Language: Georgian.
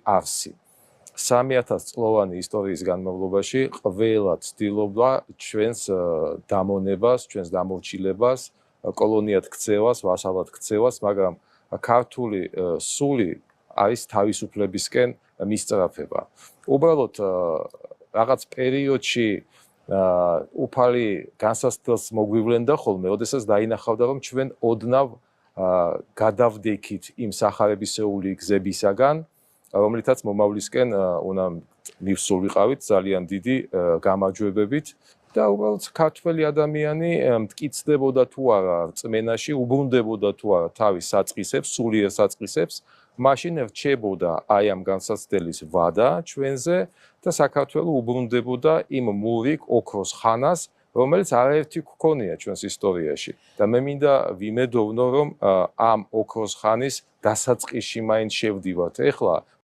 არსი. 3000 წლოვანი ისტორიის განმავლობაში ყველა ცდილობდა ჩვენს დამონებას, ჩვენს დამორჩილებას, კოლონიად ქცევას, ვასალად ქცევას, მაგრამ ქართული სული არის თავისუფლებისკენ მისწრაფება. უბრალოდ რაღაც პერიოდში უფალი განსასწრელს მოგვივლენდა ხოლმე, ოდესაც დაინახავდა, რომ ჩვენ ოდნავ გადავდექით იმ სახარებისეული გზებისაგან, რომლითაც მომავლისკენ უნდა მივსულიყავით ძალიან დიდი გამარჯვებებით და უბრალოდ ქართველი ადამიანი მტკიცდებოდა თუ არა რწმენაში, უბრუნდებოდა თუ არა თავის საწყისებს, სულიერ საწყისებს, მაშინ რჩებოდა აი ამ განსაცდელის ვადა ჩვენზე და საქართველო უბრუნდებოდა იმ მურიგ ოქროს ხანას, რომელიც არაერთი გქონია ჩვენს ისტორიაში და მე მინდა ვიმედოვნო, რომ ამ ოქროს ხანის დასაწყისში მაინც შევდივართ. ეხლა